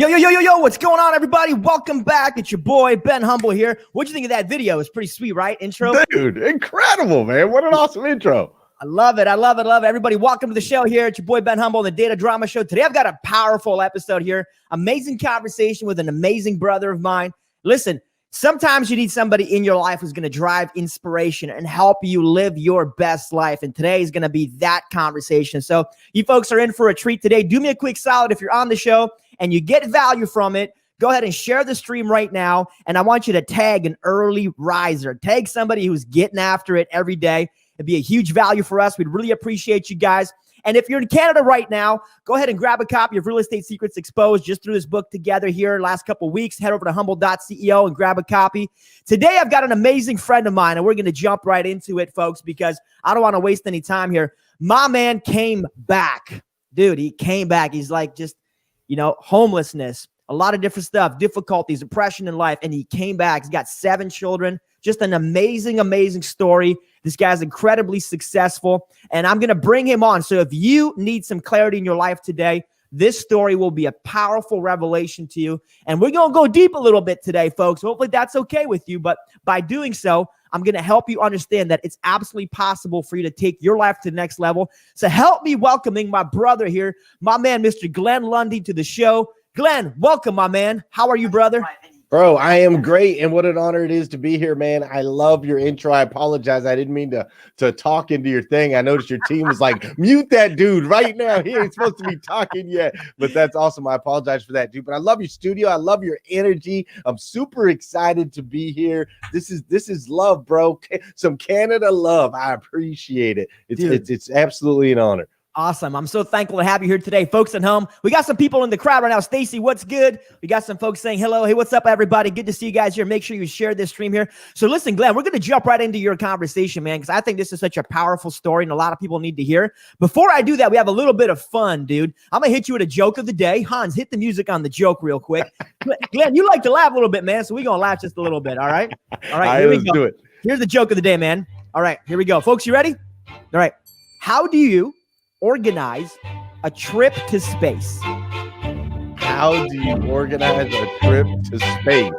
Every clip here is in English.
Yo, what's going on, everybody? Welcome back. It's your boy, Ben Humble here. What'd you think of that video? It's pretty sweet, right? Intro? Dude, incredible, man. What an awesome intro. I love it. Everybody, welcome to the show here. It's your boy, Ben Humble, the Data Drama Show. Today, I've got a powerful episode here. Amazing conversation with an amazing brother of mine. Listen, sometimes you need somebody in your life who's going to drive inspiration and help you live your best life. And today is going to be that conversation. So you folks are in for a treat today. Do me a quick solid if you're on the show and you get value from it. Go ahead and share the stream right now. And I want you to tag an early riser. Tag somebody who's getting after it every day. It'd be a huge value for us. We'd really appreciate you guys. And if you're in Canada right now, go ahead and grab a copy of Real Estate Secrets Exposed. Just threw this book together here last couple of weeks. Head over to humble.ceo and grab a copy. Today, I've got an amazing friend of mine, and we're going to jump right into it, folks, because I don't want to waste any time here. My man came back. Dude, he came back. He's like just, homelessness, a lot of different stuff, difficulties, depression in life, and he came back. He's got 7 children. Just an amazing, amazing story. This guy's incredibly successful, and I'm going to bring him on. So if you need some clarity in your life today, this story will be a powerful revelation to you, and we're going to go deep a little bit today, folks. Hopefully that's okay with you, but by doing so, I'm going to help you understand that it's absolutely possible for you to take your life to the next level. So help me welcoming my brother here, my man, Mr. Glenn Lundy, to the show. Glenn, welcome, my man. How are you, brother? Bro, I am great, and what an honor it is to be here, man. I love your intro. I apologize. I didn't mean to talk into your thing. I noticed your team was like, mute that dude right now. He ain't supposed to be talking yet, but that's awesome. I apologize for that, dude. But I love your studio. I love your energy. I'm super excited to be here. This is love, bro. Some Canada love. I appreciate it. It's absolutely an honor. Awesome. I'm so thankful to have you here today, folks at home. We got some people in the crowd right now. Stacy, what's good? We got some folks saying hello. Hey, what's up, everybody? Good to see you guys here. Make sure you share this stream here. So listen, Glenn, we're going to jump right into your conversation, man, because I think this is such a powerful story and a lot of people need to hear. Before I do that, we have a little bit of fun, dude. I'm going to hit you with a joke of the day. Hans, hit the music on the joke real quick. Glenn, you like to laugh a little bit, man, so we're going to laugh just a little bit, all right? All right, here we go. Do it. Here's the joke of the day, man. All right, here we go. Folks, you ready? All right. How do you organize a trip to space? How do you organize a trip to space?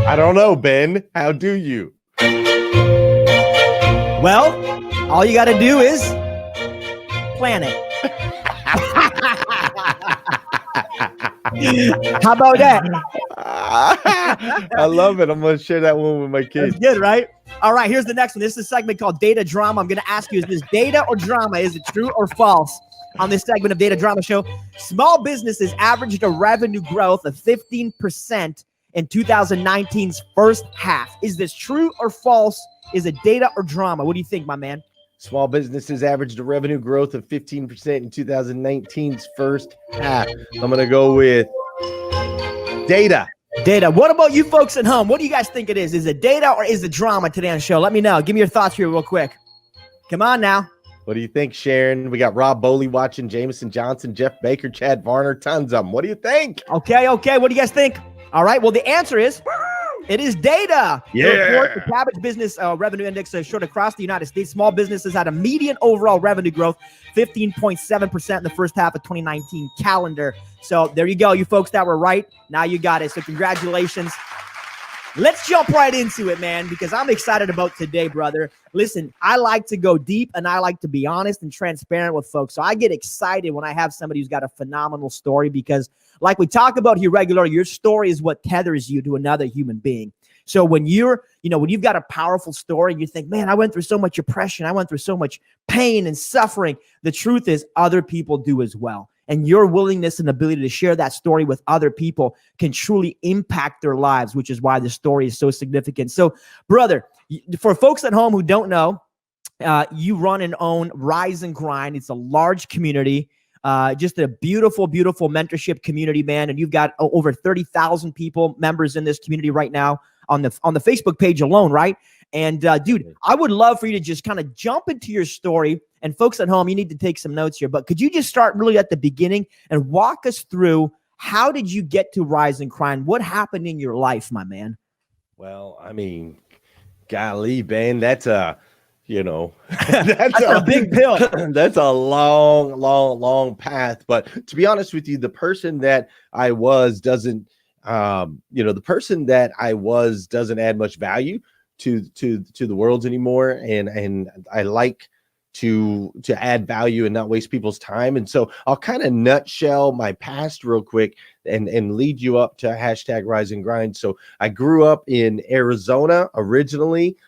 I don't know, Ben. How do you? Well, all you got to do is plan it. How about that? I love it. I'm going to share that one with my kids. That's good, right? All right, here's the next one. This is a segment called Data Drama. I'm going to ask you, is this data or drama? Is it true or false? On this segment of Data Drama Show, small businesses averaged a revenue growth of 15% in 2019's first half. Is this true or false? Is it data or drama? What do you think, my man? Small businesses averaged a revenue growth of 15% in 2019's first half. I'm going to go with data. Data. What about you folks at home? What do you guys think it is? Is it data or is it drama today on the show? Let me know. Give me your thoughts here real quick. Come on now. What do you think, Sharon? We got Rob Bowley watching, Jameson Johnson, Jeff Baker, Chad Varner, tons of them. What do you think? Okay. What do you guys think? All right. Well, the answer is it is data. Yeah. The Cabbage Business Revenue Index showed across the United States, small businesses had a median overall revenue growth, 15.7% in the first half of 2019 calendar. So there you go. You folks that were right, now you got it. So congratulations. Let's jump right into it, man, because I'm excited about today, brother. Listen, I like to go deep and I like to be honest and transparent with folks. So I get excited when I have somebody who's got a phenomenal story because like we talk about here regularly, your story is what tethers you to another human being. So when when you've got a powerful story and you think, man, I went through so much oppression, I went through so much pain and suffering. The truth is other people do as well. And your willingness and ability to share that story with other people can truly impact their lives, which is why the story is so significant. So, brother, for folks at home who don't know, you run and own Rise and Grind. It's a large community, just a beautiful, beautiful mentorship community, man. And you've got over 30,000 people, members in this community right now on the Facebook page alone, right? And dude, I would love for you to just kind of jump into your story. And folks at home, you need to take some notes here. But could you just start really at the beginning and walk us through how did you get to Rise and Grind? What happened in your life, my man? Well, I mean, golly, Ben, that's you know, that's a big pill. That's a long path. But to be honest with you, the person that I was doesn't, the person that I was doesn't add much value to the world anymore. And I like to add value and not waste people's time. And so I'll kind of nutshell my past real quick and lead you up to hashtag Rise and Grind. So I grew up in Arizona originally,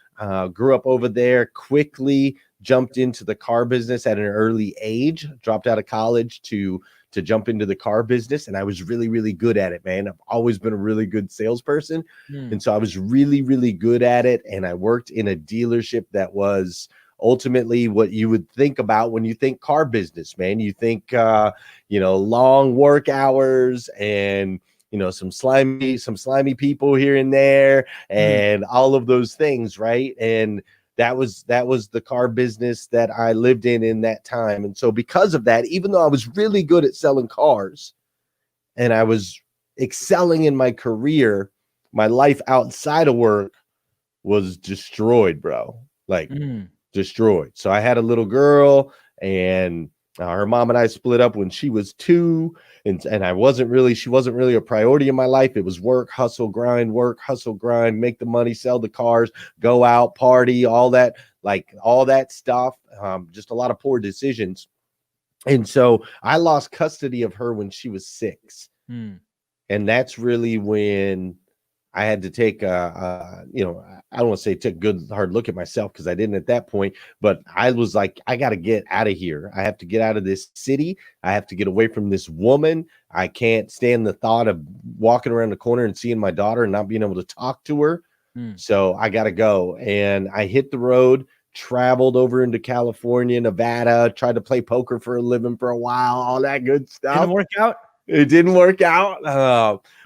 grew up over there, quickly jumped into the car business at an early age, dropped out of college to jump into the car business. And I was really, really good at it, man. I've always been a really good salesperson. And so I was really, really good at it. And I worked in a dealership that was ultimately what you would think about when you think car business, man. You think, long work hours and, some slimy people here and there and all of those things. Right. And that was the car business that I lived in that time. And so because of that, even though I was really good at selling cars and I was excelling in my career, my life outside of work was destroyed, bro. Like destroyed. So I had a little girl and her mom and I split up when she was 2. And she wasn't really a priority in my life. It was work, hustle, grind, make the money, sell the cars, go out, party, all that stuff. Just a lot of poor decisions. And so I lost custody of her when she was 6. And that's really when I had to take I don't want to say take a good hard look at myself because I didn't at that point, but I was like, I got to get out of here. I have to get out of this city. I have to get away from this woman. I can't stand the thought of walking around the corner and seeing my daughter and not being able to talk to her. So I got to go. And I hit the road, traveled over into California, Nevada, tried to play poker for a living for a while, all that good stuff. Didn't work out? It didn't work out.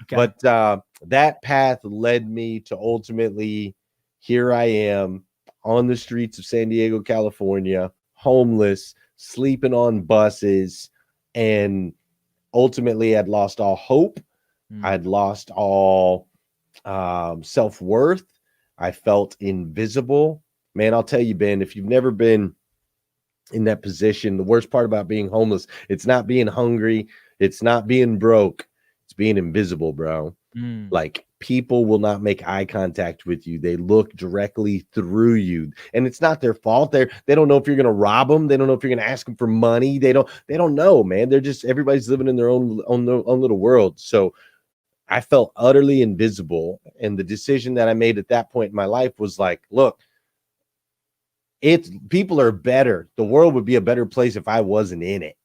Okay. But that path led me to ultimately, here I am on the streets of San Diego, California, homeless, sleeping on buses, and ultimately I'd lost all hope. I'd lost all self-worth. I felt invisible. Man, I'll tell you, Ben, if you've never been in that position, the worst part about being homeless, it's not being hungry, it's not being broke, it's being invisible, bro. Like, people will not make eye contact with you. They look directly through you, and it's not their fault. They don't know if you're going to rob them. They don't know if you're going to ask them for money. They don't know, man. They're just, everybody's living in their own little world. So I felt utterly invisible. And the decision that I made at that point in my life was like, look, people are better. The world would be a better place if I wasn't in it.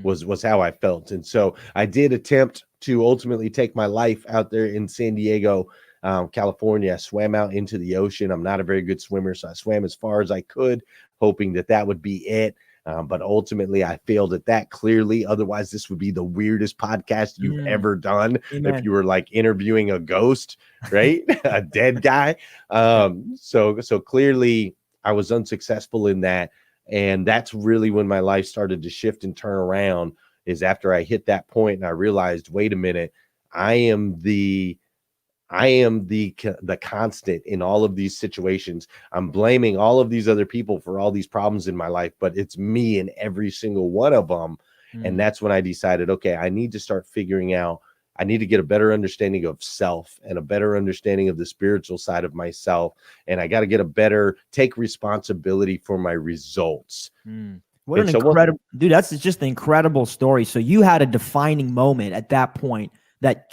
Was how I felt. And so I did attempt to ultimately take my life out there in San Diego, California. I swam out into the ocean. I'm not a very good swimmer, so I swam as far as I could, hoping that would be it. But ultimately I failed at that clearly. Otherwise, this would be the weirdest podcast you've ever done. Amen. If you were like interviewing a ghost, right? A dead guy. So clearly I was unsuccessful in that. And that's really when my life started to shift and turn around, is after I hit that point and I realized, wait a minute, I am the constant in all of these situations. I'm blaming all of these other people for all these problems in my life, but it's me in every single one of them. And that's when I decided, okay, I need to start figuring out, I need to get a better understanding of self and a better understanding of the spiritual side of myself. And I got to take responsibility for my results. What an incredible, dude, that's just an incredible story. So you had a defining moment at that point that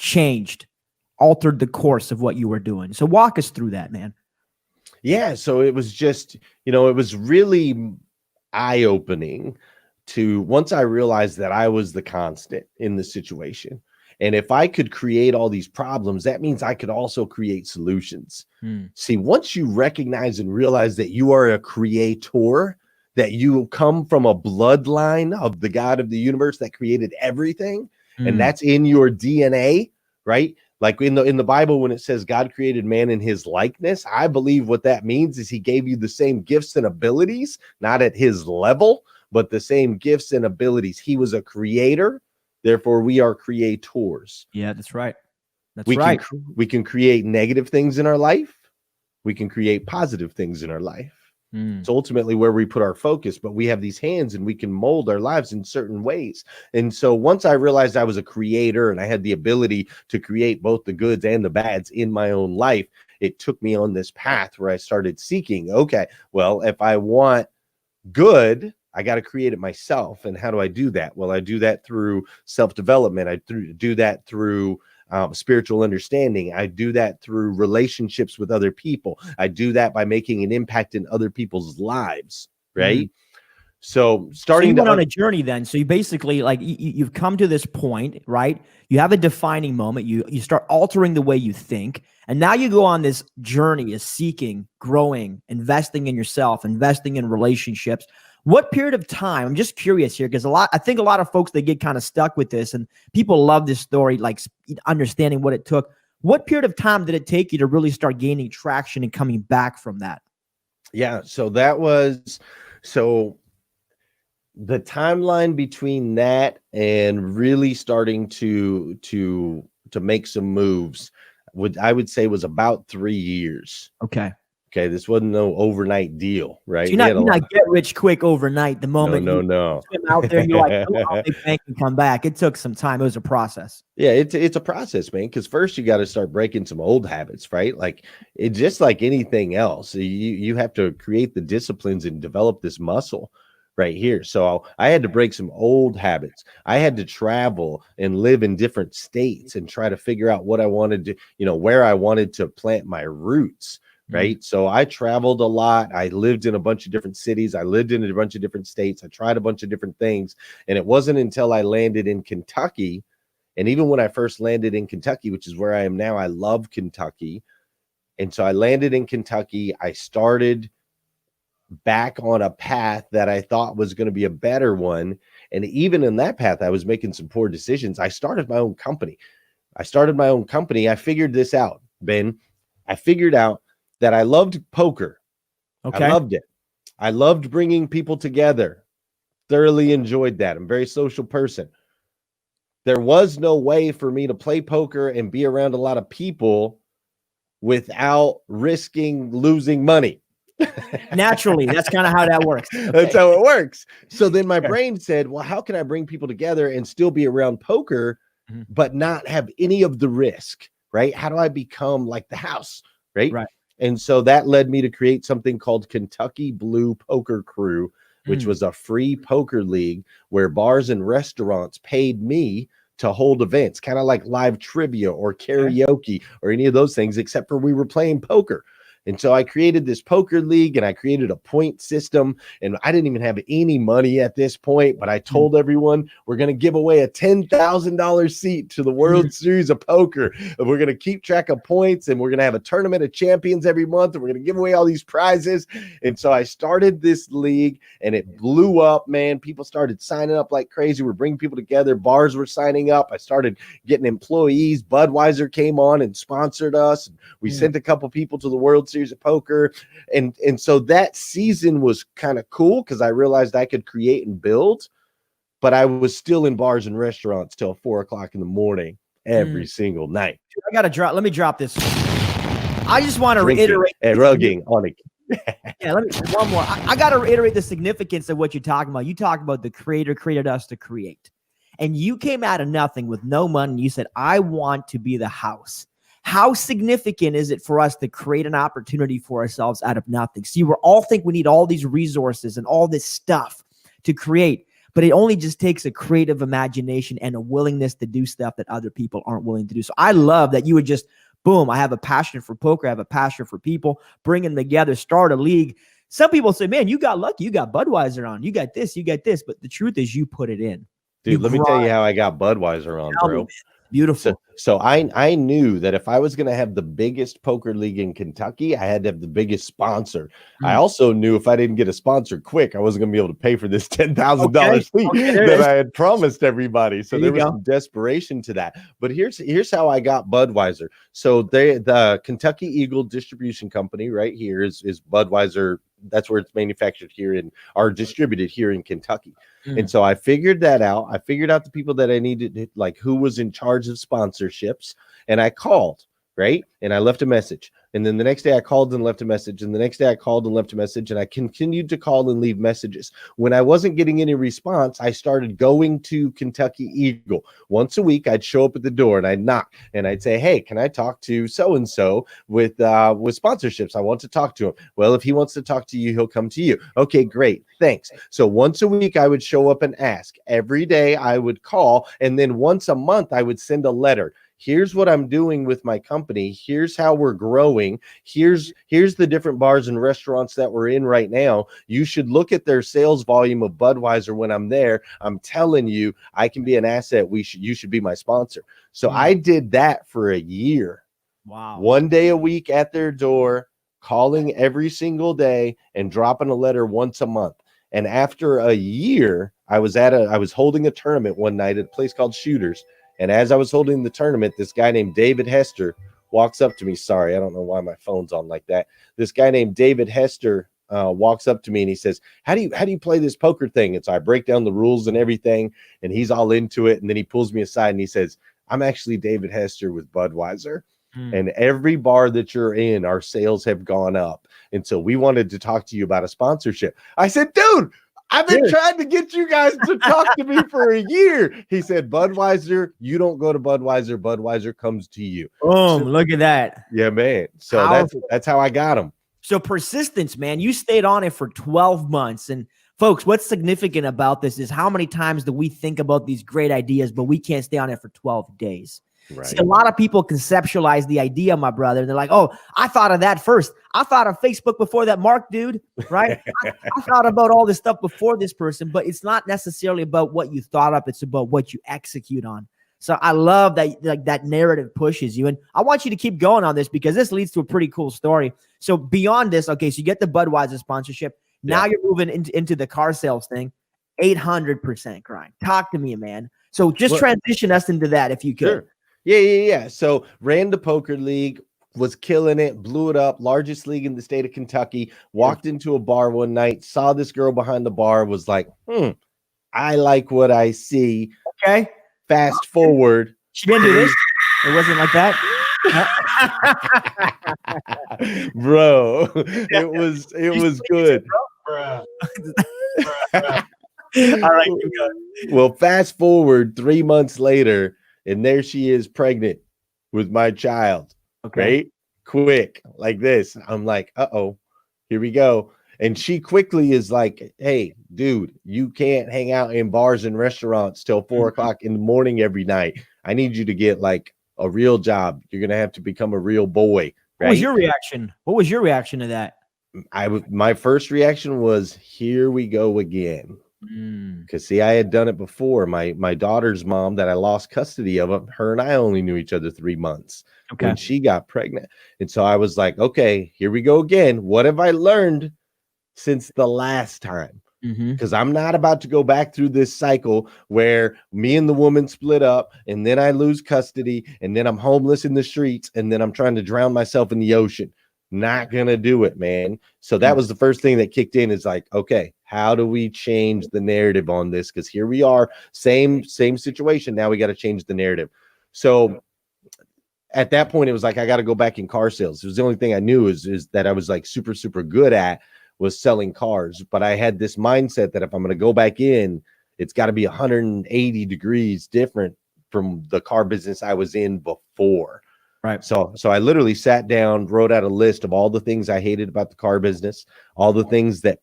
altered the course of what you were doing. So walk us through that, man. Yeah. So it was just, it was really eye-opening to, once I realized that I was the constant in the situation. And if I could create all these problems, that means I could also create solutions. See, once you recognize and realize that you are a creator, that you come from a bloodline of the God of the universe that created everything, and that's in your DNA, right? Like in the Bible, when it says God created man in his likeness, I believe what that means is he gave you the same gifts and abilities, not at his level, but the same gifts and abilities. He was a creator. Therefore, we are creators. Yeah, that's right. We can create negative things in our life. We can create positive things in our life. Mm. It's ultimately where we put our focus, but we have these hands and we can mold our lives in certain ways. And so once I realized I was a creator and I had the ability to create both the goods and the bads in my own life, it took me on this path where I started seeking, okay, well, if I want good, I got to create it myself. And how do I do that? Well, I do that through self-development. I do that through spiritual understanding. I do that through relationships with other people. I do that by making an impact in other people's lives, right? Mm-hmm. So you went on a journey then. So you basically, like, you've come to this point, right? You have a defining moment. You start altering the way you think. And now you go on this journey of seeking, growing, investing in yourself, investing in relationships. What period of time? I'm just curious here, because I think a lot of folks, they get kind of stuck with this, and people love this story, like understanding what it took. What period of time did it take you to really start gaining traction and coming back from that? Yeah. So the timeline between that and really starting to make some moves I would say was about 3 years. Okay, this wasn't no overnight deal, right? So you're not get rich quick overnight. The moment no. You swim out there, you're like, oh, I'll make bank and come back. It took some time. It was a process. Yeah, it's a process, man. Because first you got to start breaking some old habits, right? Like it's just like anything else. You have to create the disciplines and develop this muscle right here. So I had to break some old habits. I had to travel and live in different states and try to figure out what I wanted to, where I wanted to plant my roots. Right. So I traveled a lot. I lived in a bunch of different cities. I lived in a bunch of different states. I tried a bunch of different things. And it wasn't until I landed in Kentucky. And even when I first landed in Kentucky, which is where I am now, I love Kentucky. And so I landed in Kentucky. I started back on a path that I thought was going to be a better one. And even in that path, I was making some poor decisions. I started my own company. I figured this out, Ben. I figured out that I loved poker. Okay. I loved it. I loved bringing people together. Thoroughly enjoyed that. I'm a very social person. There was no way for me to play poker and be around a lot of people without risking losing money. Naturally, that's kind of how that works. Okay. That's how it works. So then my brain said, well, how can I bring people together and still be around poker, but not have any of the risk, right? How do I become like the house, right? Right. And so that led me to create something called Kentucky Blue Poker Crew, which was a free poker league where bars and restaurants paid me to hold events, kind of like live trivia or karaoke or any of those things, except for we were playing poker. And so I created this poker league and I created a point system, and I didn't even have any money at this point, but I told everyone we're going to give away a $10,000 seat to the World Series of Poker. And we're going to keep track of points, and we're going to have a tournament of champions every month, and we're going to give away all these prizes. And so I started this league and it blew up, man. People started signing up like crazy. We're bringing people together. Bars were signing up. I started getting employees. Budweiser came on and sponsored us. We sent a couple people to the World Series of Poker. And so that season was kind of cool because I realized I could create and build, but I was still in bars and restaurants till 4:00 in the morning every single night. Let me drop this. I just want to reiterate and rugging on it. Yeah, one more. I got to reiterate the significance of what you're talking about. You talk about the creator created us to create, and you came out of nothing with no money. And you said, I want to be the house. How significant is it for us to create an opportunity for ourselves out of nothing? See, we all think we need all these resources and all this stuff to create, but it only just takes a creative imagination and a willingness to do stuff that other people aren't willing to do. So I love that you would just, boom, I have a passion for poker. I have a passion for people, bring them together, start a league. Some people say, man, you got lucky. You got Budweiser on. You got this. But the truth is you put it in. Dude, let me tell you how I got Budweiser on, bro. Beautiful. So I knew that if I was going to have the biggest poker league in Kentucky, I had to have the biggest sponsor. I also knew if I didn't get a sponsor quick, I wasn't going to be able to pay for this $10,000 fee that I had promised everybody. So there was some desperation to that. But here's how I got Budweiser. So the Kentucky Eagle Distribution Company right here is Budweiser. That's where it's manufactured here or distributed here in Kentucky. And so I figured that out. I figured out the people that I needed, like who was in charge of sponsorships. And I called, right? And I left a message. And then the next day I called and left a message. And the next day I called and left a message. And I continued to call and leave messages. When I wasn't getting any response, I started going to Kentucky Eagle. Once a week, I'd show up at the door and I'd knock and I'd say, hey, can I talk to so-and-so with sponsorships? I want to talk to him. Well, if he wants to talk to you, he'll come to you. Okay, great. Thanks. So once a week, I would show up and ask. Every day I would call. And then once a month, I would send a letter. Here's what I'm doing with my company. Here's how we're growing. Here's the different bars and restaurants that we're in right now. You should look at their sales volume of Budweiser when I'm there. I'm telling you, I can be an asset. You should be my sponsor. So I did that for a year. Wow. One day a week at their door, calling every single day and dropping a letter once a month. And after a year, I was holding a tournament one night at a place called Shooters. And as I was holding the tournament, this guy named David Hester walks up to me. Sorry, I don't know why my phone's on like that. This guy named David Hester walks up to me and he says, how do you play this poker thing? And so I break down the rules and everything, and he's all into it. And then he pulls me aside and he says, I'm actually David Hester with Budweiser. And every bar that you're in, our sales have gone up. And so we wanted to talk to you about a sponsorship. I said, dude, I've been trying to get you guys to talk to me for a year. He said, Budweiser, you don't go to Budweiser. Budweiser comes to you. Boom, look at that. Yeah, man. So that's how I got him. So persistence, man. You stayed on it for 12 months. And folks, what's significant about this is how many times do we think about these great ideas, but we can't stay on it for 12 days. Right. See, a lot of people conceptualize the idea, my brother. They're like, oh, I thought of that first. I thought of Facebook before that Mark dude, right? I thought about all this stuff before this person, but it's not necessarily about what you thought up. It's about what you execute on. So I love that, like, that narrative pushes you. And I want you to keep going on this because this leads to a pretty cool story. So beyond this, okay, so you get the Budweiser sponsorship. Now you're moving into the car sales thing. 800% grind. Talk to me, man. So just transition us into that if you could. Sure. Yeah. So ran the poker league, was killing it, blew it up, largest league in the state of Kentucky, walked into a bar one night, saw this girl behind the bar, was like, I like what I see. Okay. Fast forward. She didn't do this. It wasn't like that. Bro, it was good. All right, keep going. Well, fast forward 3 months later, and there she is pregnant with my child. Okay. Right? Quick, like this. I'm like, uh-oh, here we go. And she quickly is like, hey, dude, you can't hang out in bars and restaurants till 4 o'clock in the morning every night. I need you to get like a real job. You're going to have to become a real boy. Right? What was your reaction? What was your reaction to that? My first reaction was, here we go again. Because see, I had done it before. My daughter's mom that I lost custody of, her and I only knew each other 3 months when she got pregnant. And so I was like, okay, here we go again. What have I learned since the last time? Because I'm not about to go back through this cycle where me and the woman split up and then I lose custody and then I'm homeless in the streets and then I'm trying to drown myself in the ocean. Not gonna do it, man. So that was the first thing that kicked in, is like, okay, how do we change the narrative on this? Because here we are, same situation. Now we got to change the narrative. So at that point, it was like, I got to go back in car sales. It was the only thing I knew is that I was like super good at was selling cars. But I had this mindset that if I'm going to go back in, it's got to be 180 degrees different from the car business I was in before. Right. So I literally sat down, wrote out a list of all the things I hated about the car business, all the things that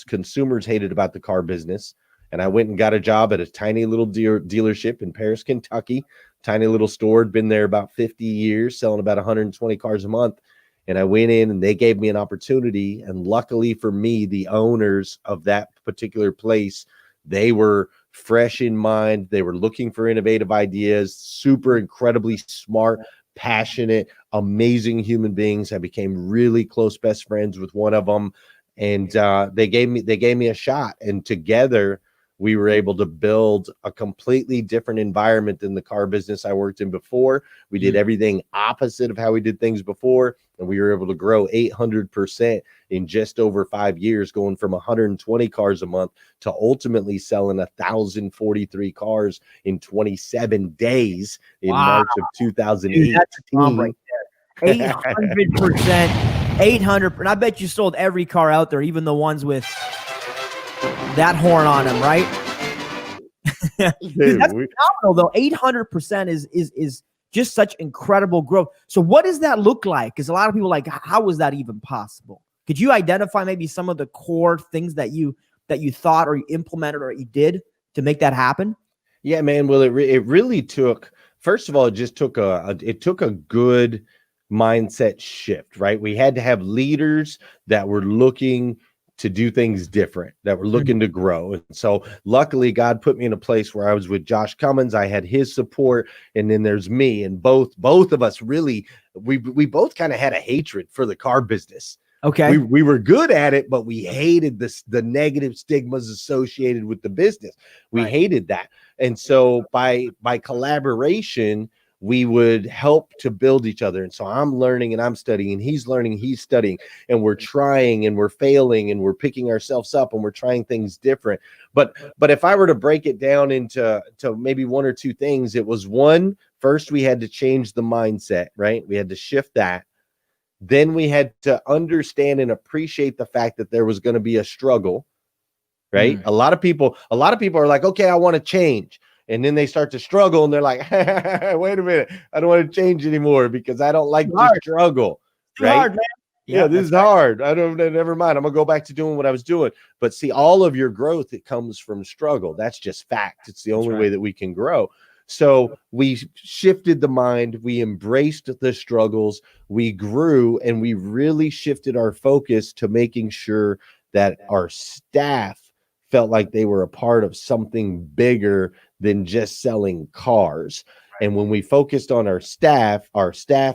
consumers hated about the car business. And I went and got a job at a tiny little dealership in Paris, Kentucky, tiny little store. Had been there about 50 years, selling about 120 cars a month. And I went in and they gave me an opportunity. And luckily for me, the owners of that particular place, they were fresh in mind. They were looking for innovative ideas, super incredibly smart, passionate, amazing human beings. I became really close best friends with one of them. And they gave me a shot. And together we were able to build a completely different environment than the car business I worked in before. We did everything opposite of how we did things before. And we were able to grow 800% in just over 5 years, going from 120 cars a month to ultimately selling 1,043 cars in 27 days in March of 2018. Dude, that's a bomb right there. 800%, 800. And I bet you sold every car out there, even the ones with that horn on them, right? Dude, that's phenomenal, though. 800% is just such incredible growth. So what does that look like? Because a lot of people are like, how was that even possible? Could you identify maybe some of the core things that you thought or you implemented or you did to make that happen? Yeah, man. Well, it really took, first of all, it just took a good mindset shift, right? We had to have leaders that were looking to do things different, that were looking to grow. And so luckily God put me in a place where I was with Josh Cummins. I had his support, and then there's me, and both of us really, we both kind of had a hatred for the car business. Okay. We were good at it, but we hated the negative stigmas associated with the business. We hated that. And so by collaboration, we would help to build each other. And so I'm learning and I'm studying, and he's learning, he's studying, and we're trying and we're failing and we're picking ourselves up and we're trying things different. But if I were to break it down into maybe one or two things, it was one, first we had to change the mindset, right? We had to shift that. Then we had to understand and appreciate the fact that there was going to be a struggle, right? A lot of people are like, okay, I want to change. And then they start to struggle and they're like, wait a minute, I don't want to change anymore because I don't like to struggle. Right? Hard, man. Yeah, this is hard. Never mind. I'm gonna go back to doing what I was doing. But see, all of your growth, it comes from struggle. That's just fact. It's the only way that we can grow. So we shifted the mind, we embraced the struggles, we grew, and we really shifted our focus to making sure that our staff felt like they were a part of something bigger than just selling cars. And when we focused on our staff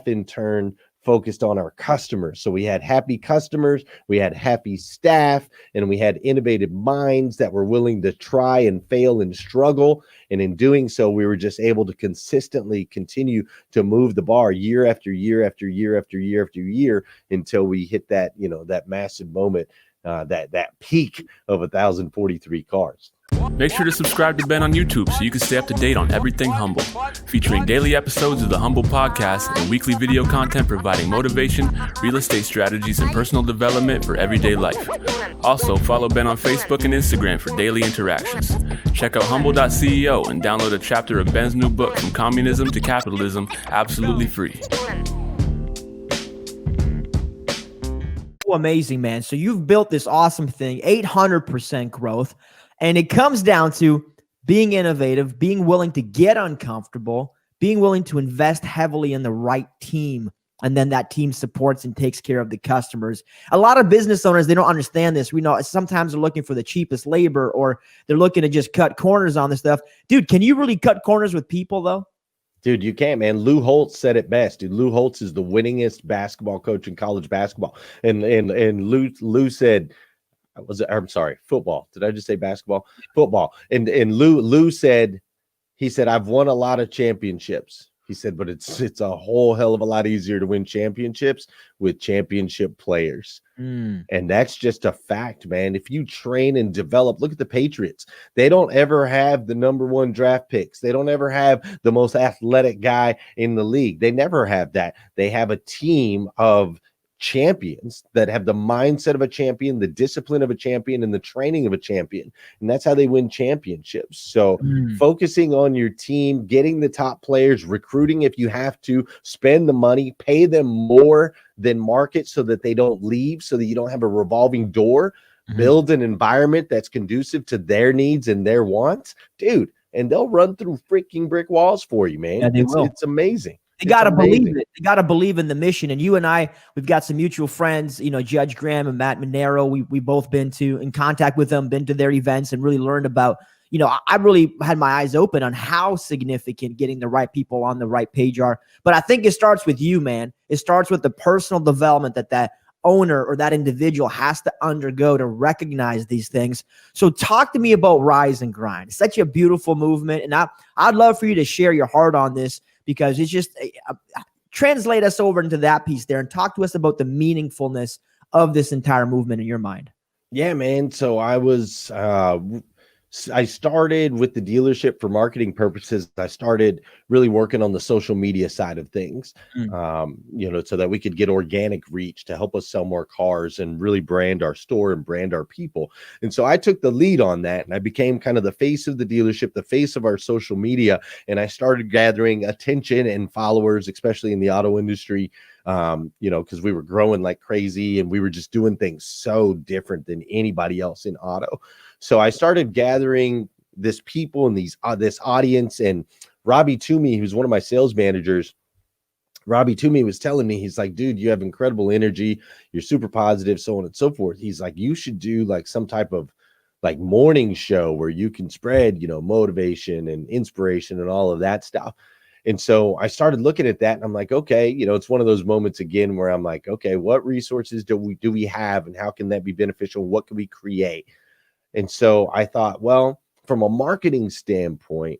in turn focused on our customers. So we had happy customers, we had happy staff, and we had innovative minds that were willing to try and fail and struggle. And in doing so, we were just able to consistently continue to move the bar year after year after year after year after year until we hit that, that massive moment, that peak of 1,043 cars. Make sure to subscribe to Ben on YouTube so you can stay up to date on everything Humble, featuring daily episodes of the Humble Podcast and weekly video content providing motivation, real estate strategies, and personal development for everyday life. Also, follow Ben on Facebook and Instagram for daily interactions. Check out humble.ceo and download a chapter of Ben's new book, From Communism to Capitalism, absolutely free. Amazing, man. So you've built this awesome thing, 800% growth. And it comes down to being innovative, being willing to get uncomfortable, being willing to invest heavily in the right team. And then that team supports and takes care of the customers. A lot of business owners, they don't understand this. We know sometimes they're looking for the cheapest labor, or they're looking to just cut corners on this stuff. Dude, can you really cut corners with people, though? Dude, you can't, man. Lou Holtz said it best. Dude, Lou Holtz is the winningest basketball coach in college basketball. And Lou said, I'm sorry, football. Did I just say basketball? Football. And Lou said, he said, I've won a lot of championships. He said, but it's a whole hell of a lot easier to win championships with championship players. And that's just a fact, man. If you train and develop, look at the Patriots. They don't ever have the number one draft picks. They don't ever have the most athletic guy in the league. They never have that. They have a team of champions that have the mindset of a champion, the discipline of a champion, and the training of a champion. And that's how they win championships. So focusing on your team, getting the top players, recruiting if you have to, spend the money, pay them more than market so that they don't leave, so that you don't have a revolving door, build an environment that's conducive to their needs and their wants, dude, and they'll run through freaking brick walls for you, man. Yeah, it's amazing. They got to believe it. They got to believe in the mission. And you and I, we've got some mutual friends, Judge Graham and Matt Monero. We both been in contact with them, been to their events, and really learned about, I really had my eyes open on how significant getting the right people on the right page are. But I think it starts with you, man. It starts with the personal development that owner or that individual has to undergo to recognize these things. So talk to me about Rise and Grind. It's such a beautiful movement. And I'd love for you to share your heart on this, because it's just translate us over into that piece there and talk to us about the meaningfulness of this entire movement in your mind. Yeah, man. So I was I started with the dealership for marketing purposes. I started really working on the social media side of things, so that we could get organic reach to help us sell more cars and really brand our store and brand our people. And so I took the lead on that, and I became kind of the face of the dealership, the face of our social media. And I started gathering attention and followers, especially in the auto industry, because we were growing like crazy and we were just doing things so different than anybody else in auto. So I started gathering this people and this audience, and Robbie Toomey, who's one of my sales managers, Robbie Toomey was telling me, he's like, dude, you have incredible energy. You're super positive, so on and so forth. He's like, you should do like some type of like morning show where you can spread, motivation and inspiration and all of that stuff. And so I started looking at that, and I'm like, okay, it's one of those moments again where I'm like, okay, what resources do we have, and how can that be beneficial? What can we create? And so I thought, well, from a marketing standpoint,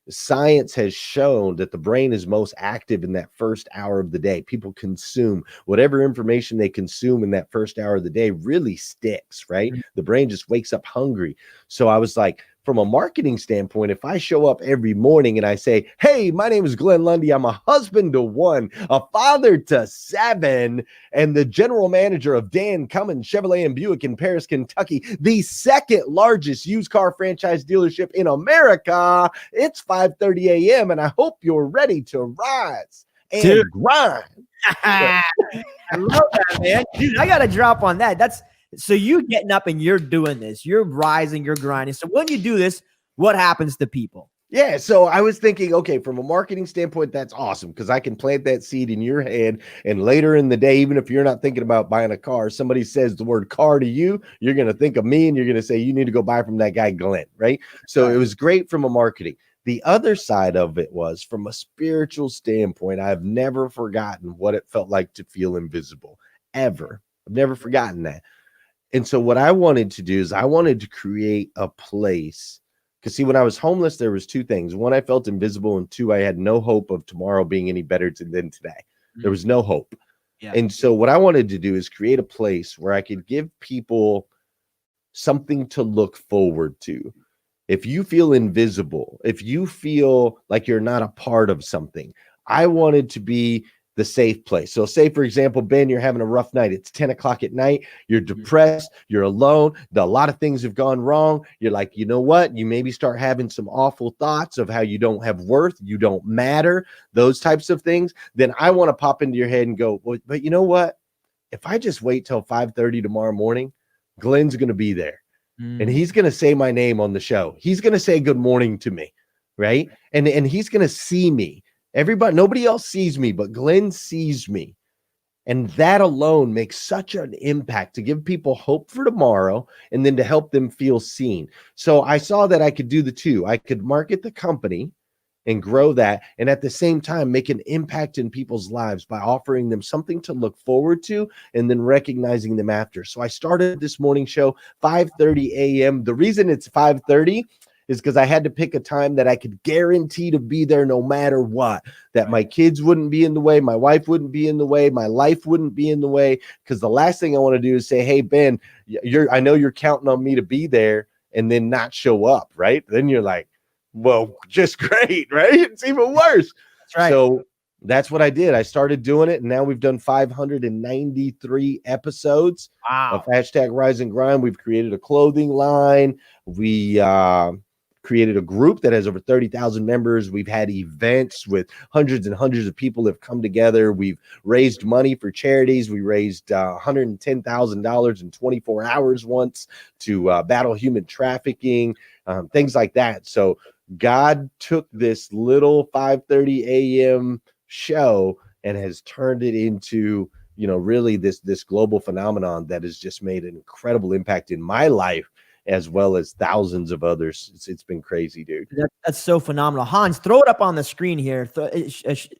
science has shown that the brain is most active in that first hour of the day. People consume whatever information they consume in that first hour of the day really sticks, right? Mm-hmm. The brain just wakes up hungry. So I was like, from a marketing standpoint, if I show up every morning and I say, hey, my name is Glenn Lundy, I'm a husband to 1, a father to 7, and the general manager of Dan Cummins Chevrolet and Buick in Paris, Kentucky, the second largest used car franchise dealership in America, it's 5:30 a.m. and I hope you're ready to rise and grind. I love that, man. Dude, I got to drop on that. So you getting up and you're doing this, you're rising, you're grinding. So when you do this, what happens to people? Yeah. So I was thinking, okay, from a marketing standpoint, that's awesome because I can plant that seed in your head. And later in the day, even if you're not thinking about buying a car, somebody says the word car to you, you're going to think of me and you're going to say, you need to go buy from that guy, Glenn. Right. So it was great from a marketing. The other side of it was from a spiritual standpoint. I've never forgotten what it felt like to feel invisible ever. I've never forgotten that. And so what I wanted to do is I wanted to create a place, because see, when I was homeless, there was 2 things. 1, I felt invisible, and 2, I had no hope of tomorrow being any better than today. There was no hope. Yeah. And so what I wanted to do is create a place where I could give people something to look forward to. If you feel invisible, if you feel like you're not a part of something, I wanted to be the safe place. So say, for example, Ben, you're having a rough night. It's 10 o'clock at night. You're depressed. You're alone. A lot of things have gone wrong. You're like, you know what? You maybe start having some awful thoughts of how you don't have worth. You don't matter. Those types of things. Then I want to pop into your head and go, well, but you know what? If I just wait till 5:30 tomorrow morning, Glenn's going to be there. And he's going to say my name on the show. He's going to say good morning to me. Right. And he's going to see me. Nobody else sees me, but Glenn sees me. And that alone makes such an impact to give people hope for tomorrow and then to help them feel seen. So I saw that I could do the 2. I could market the company and grow that, and at the same time make an impact in people's lives by offering them something to look forward to and then recognizing them after. So I started this morning show 5:30 a.m. The reason it's 5:30 is because I had to pick a time that I could guarantee to be there no matter what, that my kids wouldn't be in the way, my wife wouldn't be in the way, my life wouldn't be in the way. Because the last thing I want to do is say, hey, Ben, I know you're counting on me to be there and then not show up, right? Then you're like, well, just great, right? It's even worse. That's right. So that's what I did. I started doing it, and now we've done 593 episodes of #RiseAndGrind. We've created a clothing line. We created a group that has over 30,000 members. We've had events with hundreds and hundreds of people have come together. We've raised money for charities. We raised $110,000 in 24 hours once to battle human trafficking, things like that. So God took this little 5:30 a.m. show and has turned it into, really this global phenomenon that has just made an incredible impact in my life, as well as thousands of others. It's been crazy, dude. That's so phenomenal. Hans, throw it up on the screen here.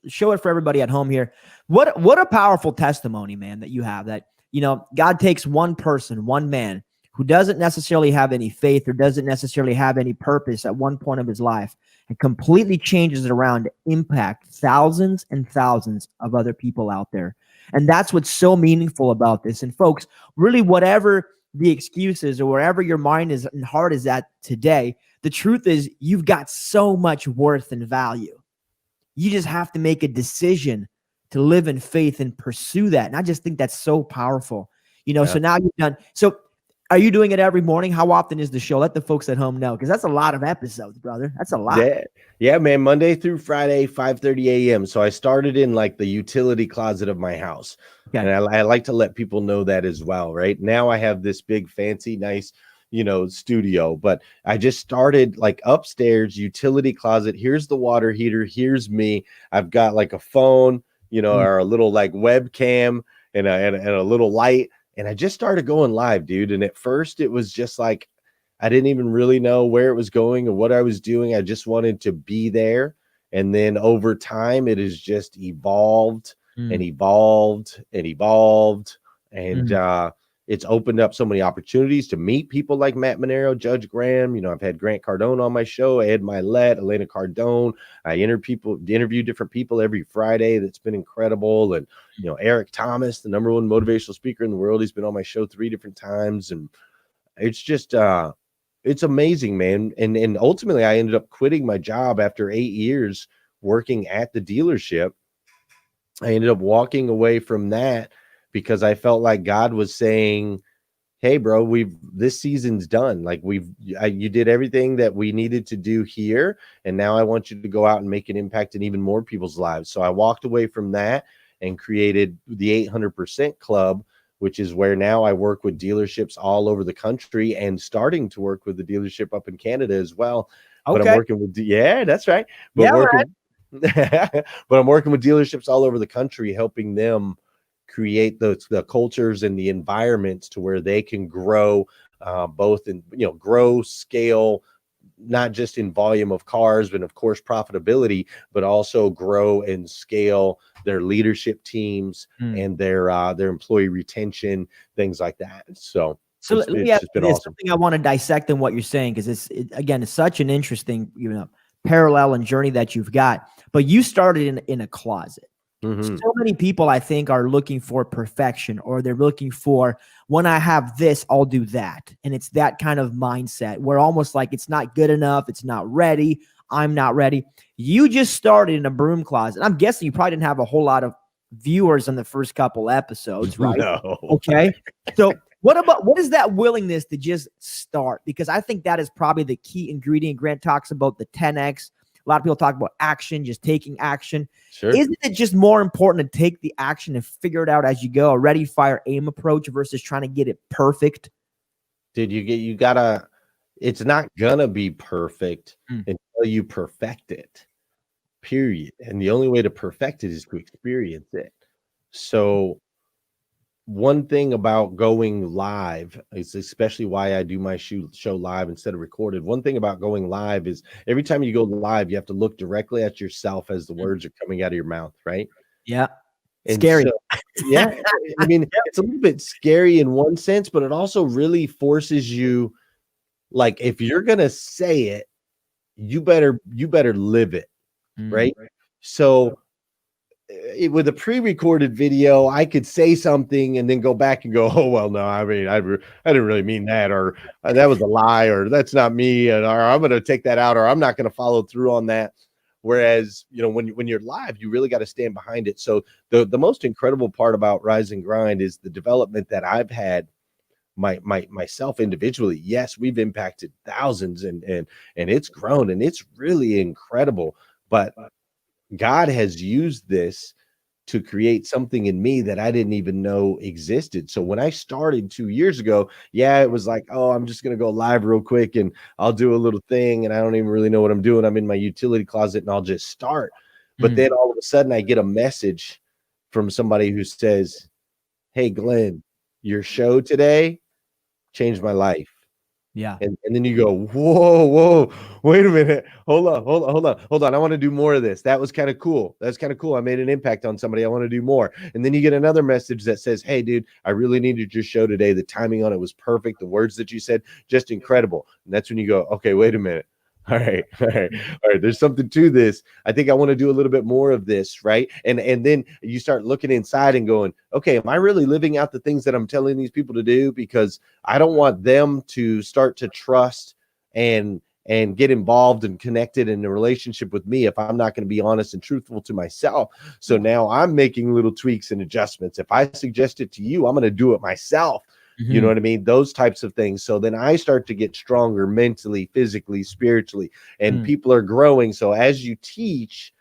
Show it for everybody at home here. What a powerful testimony, man, that you have, that, God takes one person, one man who doesn't necessarily have any faith or doesn't necessarily have any purpose at one point of his life, and completely changes it around to impact thousands and thousands of other people out there. And that's what's so meaningful about this. And folks, really, whatever the excuses or wherever your mind is and heart is at today, the truth is you've got so much worth and value. You just have to make a decision to live in faith and pursue that. And I just think that's so powerful. So now you've done. So are you doing it every morning? How often is the show? Let the folks at home know, because that's a lot of episodes, brother. That's a lot. Yeah, man. Monday through Friday, 5:30 a.m. So I started in like the utility closet of my house. Okay. And I like to let people know that as well, right? Now I have this big, fancy, nice, studio, but I just started like upstairs, utility closet. Here's the water heater. Here's me. I've got like a phone, or a little like webcam and a little light. And I just started going live, dude. And at first it was just like, I didn't even really know where it was going or what I was doing. I just wanted to be there. And then over time, it has just evolved and evolved and evolved. And it's opened up so many opportunities to meet people like Matt Monero, Judge Graham. I've had Grant Cardone on my show, Ed Milet, Elena Cardone. I interview different people every Friday. That's been incredible. And, Eric Thomas, the #1 motivational speaker in the world. He's been on my show 3 different times. And it's just, it's amazing, man. And ultimately I ended up quitting my job after 8 years working at the dealership. I ended up walking away from that because I felt like God was saying, hey, bro, this season's done. Like you did everything that we needed to do here. And now I want you to go out and make an impact in even more people's lives. So I walked away from that and created the 800% Club, which is where now I work with dealerships all over the country and starting to work with the dealership up in Canada as well. Okay. But I'm working with, that's right. But but I'm working with dealerships all over the country, helping them create the cultures and the environments to where they can grow, both in, grow, scale, not just in volume of cars, but of course profitability, but also grow and scale their leadership teams and their employee retention, things like that. So let me ask you this, something I want to dissect in what you're saying, because it's such an interesting, parallel and journey that you've got. But you started in a closet. So many people, I think, are looking for perfection, or they're looking for, when I have this, I'll do that. And it's that kind of mindset where almost like it's not good enough. It's not ready. I'm not ready. You just started in a broom closet. I'm guessing you probably didn't have a whole lot of viewers in the first couple episodes, right? No. Okay. So what is that willingness to just start? Because I think that is probably the key ingredient. Grant talks about the 10X. A lot of people talk about action, just taking action. Sure. Isn't it just more important to take the action and figure it out as you go, a ready, fire, aim approach versus trying to get it perfect? Dude, you gotta, it's not gonna be perfect until you perfect it, period. And the only way to perfect it is to experience it. So one thing about going live is, especially why I do my show live instead of recorded. One thing about going live is every time you go live, you have to look directly at yourself as the words are coming out of your mouth, right? Yeah. And scary. So, yeah. I mean, it's a little bit scary in one sense, but it also really forces you, like, if you're going to say it, you better live it. Right. So with a pre-recorded video, I could say something and then go back and go, oh, well, no, I mean, I didn't really mean that, or that was a lie, or that's not me, or I'm going to take that out, or I'm not going to follow through on that. Whereas, when you're live, you really got to stand behind it. So the most incredible part about Rise and Grind is the development that I've had myself individually. Yes, we've impacted thousands and it's grown and it's really incredible, but God has used this to create something in me that I didn't even know existed. So when I started 2 years ago, it was like, oh, I'm just going to go live real quick and I'll do a little thing. And I don't even really know what I'm doing. I'm in my utility closet and I'll just start. But then all of a sudden I get a message from somebody who says, hey, Glenn, your show today changed my life. Yeah. And then you go, whoa, wait a minute. Hold on. I want to do more of this. That was kind of cool. That's kind of cool. I made an impact on somebody. I want to do more. And then you get another message that says, hey, dude, I really needed your show today. The timing on it was perfect. The words that you said, just incredible. And that's when you go, okay, wait a minute. All right. All right. All right. There's something to this. I think I want to do a little bit more of this, right? And then you start looking inside and going, okay, am I really living out the things that I'm telling these people to do? Because I don't want them to start to trust and get involved and connected in a relationship with me if I'm not going to be honest and truthful to myself. So now I'm making little tweaks and adjustments. If I suggest it to you, I'm going to do it myself. You know what I mean? Those types of things. So then I start to get stronger mentally, physically, spiritually, and people are growing. So as you teach,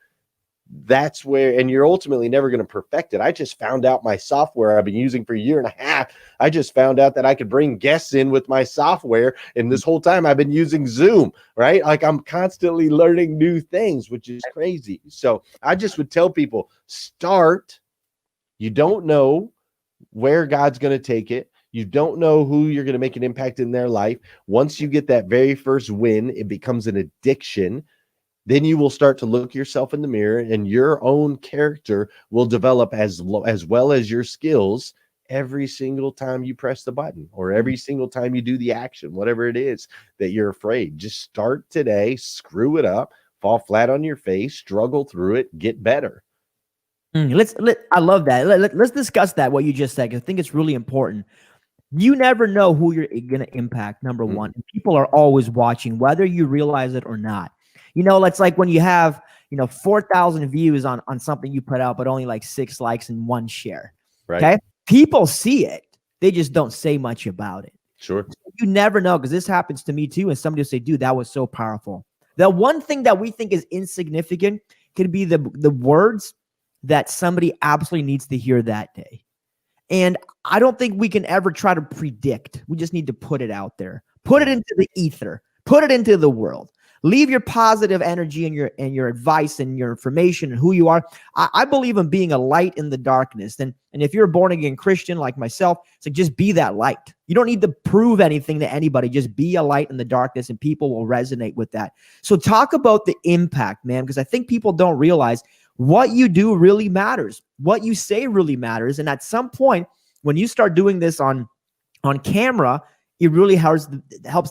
that's where, and you're ultimately never going to perfect it. I just found out my software I've been using for a year and a half. I just found out that I could bring guests in with my software. And this whole time I've been using Zoom, right? Like I'm constantly learning new things, which is crazy. So I just would tell people, start. You don't know where God's going to take it. You don't know who you're going to make an impact in their life. Once you get that very first win, it becomes an addiction. Then you will start to look yourself in the mirror and your own character will develop as well as your skills every single time you press the button or every single time you do the action, whatever it is that you're afraid. Just start today, screw it up, fall flat on your face, struggle through it, get better. I love that. Let's discuss that, what you just said. I think it's really important. You never know who you're going to impact, number one. People are always watching, whether you realize it or not. You know, it's like when you have, 4,000 views on something you put out, but only like 6 likes and 1 share. Right. Okay. People see it. They just don't say much about it. Sure. You never know, because this happens to me too. And somebody will say, dude, that was so powerful. The one thing that we think is insignificant could be the words that somebody absolutely needs to hear that day. And I don't think we can ever try to predict. We just need to put it out there. Put it into the ether. Put it into the world. Leave your positive energy and your advice and your information and who you are. I believe in being a light in the darkness. And if you're a born again Christian like myself, it's like just be that light. You don't need to prove anything to anybody. Just be a light in the darkness and people will resonate with that. So talk about the impact, man, because I think people don't realize what you do really matters. What you say really matters. And at some point, when you start doing this on camera, it really helps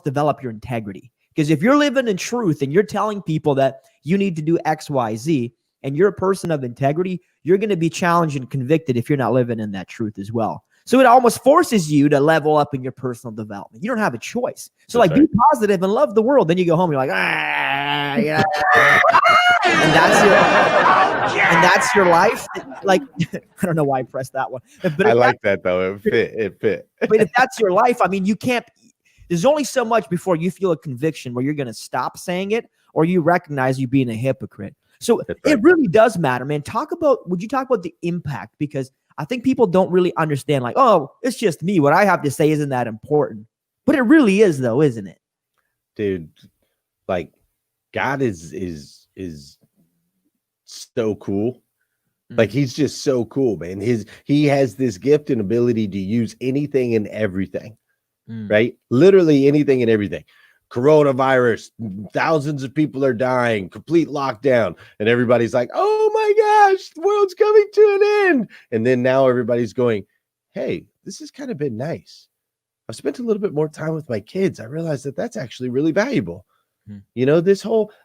develop your integrity. Because if you're living in truth and you're telling people that you need to do X, Y, Z, and you're a person of integrity, you're going to be challenged and convicted if you're not living in that truth as well. So it almost forces you to level up in your personal development. You don't have a choice. So like, be positive and love the world. Then you go home, you're like, yeah. And that's your life. Like, I don't know why I pressed that one. But I like that though. It fit. But if that's your life, I mean, you can't, there's only so much before you feel a conviction where you're going to stop saying it or you recognize you being a hypocrite. So it really does matter, man. Would you talk about the impact? Because I think people don't really understand, like, oh, it's just me. What I have to say isn't that important. But it really is, though, isn't it? Dude, like, God is so cool. Like, he's just so cool, man. He has this gift and ability to use anything and everything, right? Literally anything and everything. Coronavirus, thousands of people are dying, complete lockdown, and everybody's like, oh my gosh, the world's coming to an end. And then now everybody's going, hey, this has kind of been nice. I've spent a little bit more time with my kids. I realized that that's actually really valuable. You know,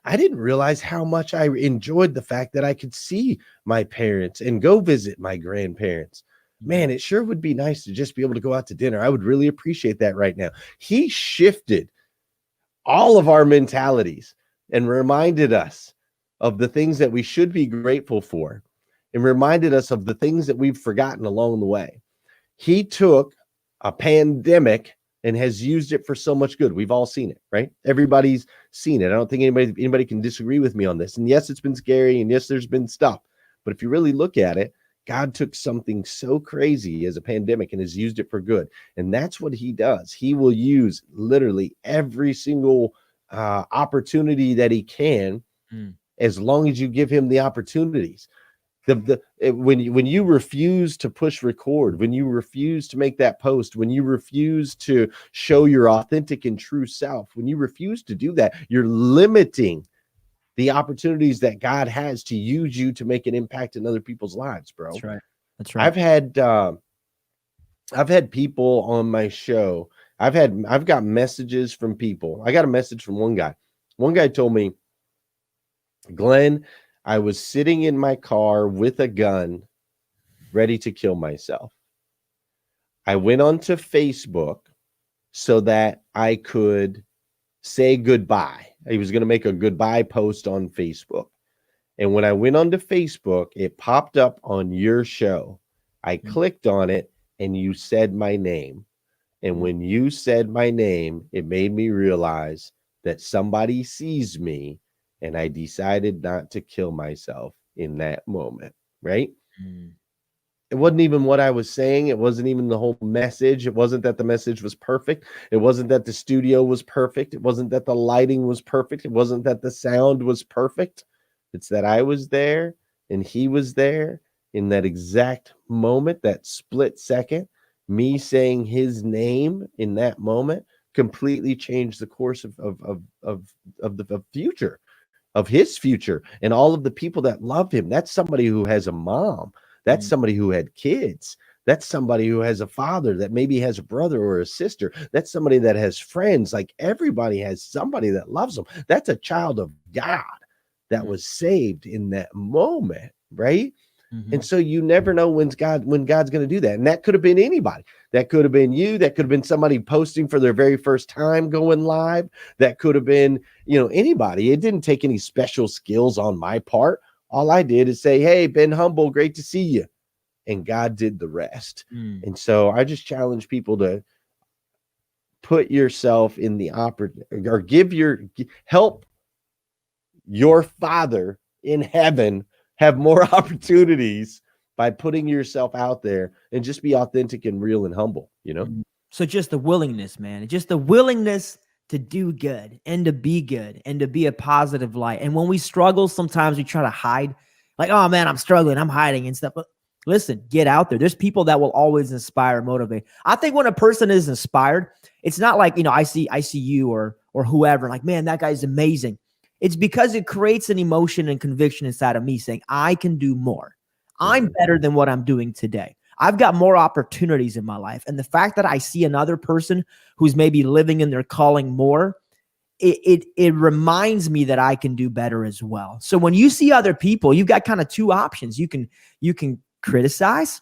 I didn't realize how much I enjoyed the fact that I could see my parents and go visit my grandparents. Man, it sure would be nice to just be able to go out to dinner. I would really appreciate that right now. He shifted all of our mentalities and reminded us of the things that we should be grateful for and reminded us of the things that we've forgotten along the way. He took a pandemic and has used it for so much good. We've all seen it, right? Everybody's seen it. I don't think anybody can disagree with me on this. And yes, it's been scary. And yes, there's been stuff. But if you really look at it, God took something so crazy as a pandemic and has used it for good. And that's what he does. He will use literally every single opportunity that he can, as long as you give him the opportunities. When you refuse to push record, when you refuse to make that post, when you refuse to show your authentic and true self, when you refuse to do that, you're limiting the opportunities that God has to use you to make an impact in other people's lives, bro. That's right. That's right. I've had people on my show. I've got messages from people. I got a message from one guy. One guy told me, Glenn, I was sitting in my car with a gun ready to kill myself. I went onto Facebook so that I could say goodbye. He was going to make a goodbye post on Facebook. And when I went onto Facebook, it popped up on your show. I clicked on it and you said my name. And when you said my name, it made me realize that somebody sees me, and I decided not to kill myself in that moment, right? It wasn't even what I was saying. It wasn't even the whole message. It wasn't that the message was perfect. It wasn't that the studio was perfect. It wasn't that the lighting was perfect. It wasn't that the sound was perfect. It's that I was there and he was there in that exact moment, that split second. Me saying his name in that moment completely changed the course of the future, of his future, and all of the people that love him. That's somebody who has a mom. That's somebody who had kids. That's somebody who has a father that maybe has a brother or a sister. That's somebody that has friends. Like, everybody has somebody that loves them. That's a child of God that was saved in that moment, right? And so you never know when God's going to do that. And that could have been anybody. That could have been you. That could have been somebody posting for their very first time going live. That could have been, anybody. It didn't take any special skills on my part. All I did is say, hey, Ben Humble, great to see you. And God did the rest. And so I just challenge people to put yourself in the or help your Father in heaven have more opportunities by putting yourself out there, and just be authentic and real and humble, So just the willingness, man, just the willingness to do good and to be good and to be a positive light. And when we struggle, sometimes we try to hide, like, oh man, I'm struggling, I'm hiding and stuff. But listen, get out there. There's people that will always inspire and motivate. I think when a person is inspired, it's not like, I see you or whoever, like, man, that guy's amazing. It's because it creates an emotion and conviction inside of me saying, I can do more. I'm better than what I'm doing today. I've got more opportunities in my life. And the fact that I see another person who's maybe living in their calling more, it reminds me that I can do better as well. So when you see other people, you've got kind of two options. You can criticize,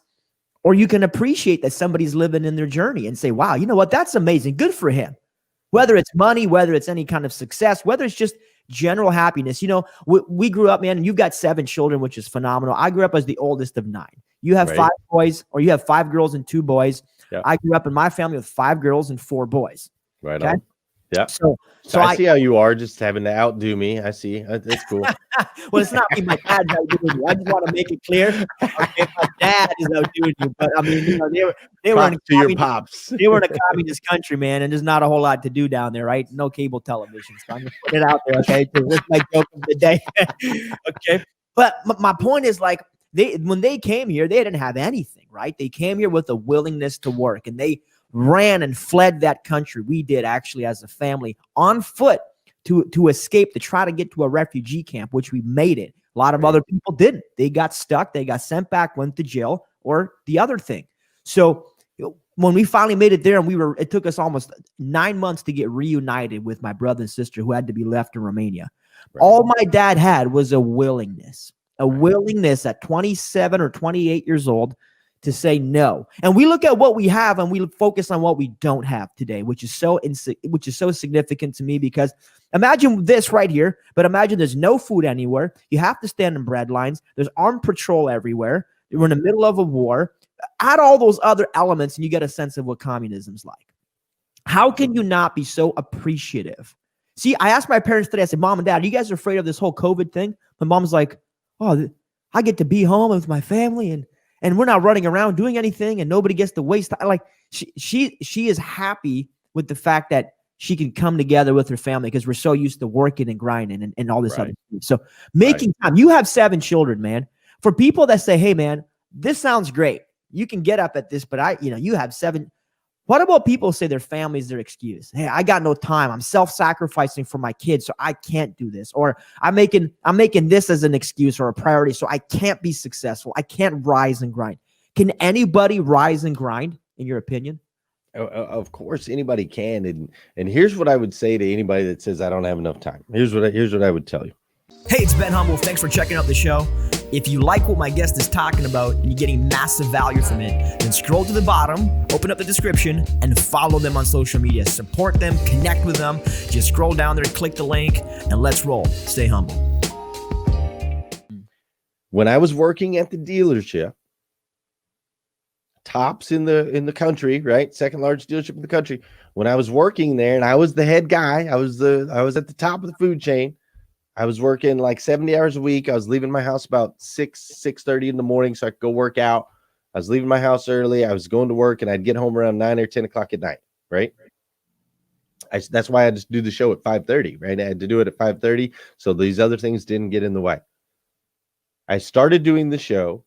or you can appreciate that somebody's living in their journey and say, wow, you know what? That's amazing. Good for him. Whether it's money, whether it's any kind of success, whether it's just general happiness. We grew up, man, and you've got 7 children, which is phenomenal. I grew up as the oldest of 9. You have 5 boys, or you have 5 girls and 2 boys. Yeah. I grew up in my family with 5 girls and 4 boys. Right on. Yeah. So I see how you are, just having to outdo me. I see. That's cool. Well, it's not me. My dad's outdoing you. I just want to make it clear. Okay, my dad is outdoing you. But I mean, they were in your pops. They were in a communist country, man, and there's not a whole lot to do down there, right? No cable television. So I'm gonna put it out there, okay? That's my joke of the day. Okay. But my point is, like, when they came here, they didn't have anything, right? They came here with a willingness to work, and they ran and fled that country. We did, actually, as a family, on foot to escape, to try to get to a refugee camp, which we made it. A lot of other people didn't. They got stuck. They got sent back, went to jail, or the other thing. So when we finally made it there, and it took us almost 9 months to get reunited with my brother and sister who had to be left in Romania. Right. All my dad had was a willingness at 27 or 28 years old to say no. And we look at what we have and we focus on what we don't have today, which is so significant to me, because imagine this right here, but imagine there's no food anywhere. You have to stand in bread lines. There's armed patrol everywhere. We're in the middle of a war. Add all those other elements and you get a sense of what communism's like. How can you not be so appreciative? See, I asked my parents today, I said, Mom and Dad, are you guys afraid of this whole COVID thing? My mom's like, oh, I get to be home with my family and we're not running around doing anything and nobody gets to waste time. Like, she is happy with the fact that she can come together with her family because we're so used to working and grinding and all this other stuff. So making time. You have 7 children, man. For people that say, hey, man, this sounds great. You can get up at this, but you have 7. What about people who say their family's their excuse? Hey, I got no time. I'm self-sacrificing for my kids, so I can't do this. Or I'm making this as an excuse or a priority, so I can't be successful. I can't rise and grind. Can anybody rise and grind, in your opinion? Of course, anybody can. And here's what I would say to anybody that says I don't have enough time. Here's what I would tell you. Hey, it's Ben Humble. Thanks for checking out the show. If you like what my guest is talking about and you're getting massive value from it, then scroll to the bottom, open up the description, and follow them on social media. Support them, connect with them. Just scroll down there, click the link, and let's roll. Stay humble. When I was working at the dealership, tops in the country, right? Second largest dealership in the country. When I was working there and I was the head guy, I was at the top of the food chain. I was working like 70 hours a week. I was leaving my house about 6:30 in the morning so I could go work out. I was leaving my house early. I was going to work and I'd get home around 9 or 10 o'clock at night, right? That's why I just do the show at 5:30, right? I had to do it at 5:30 so these other things didn't get in the way. I started doing the show.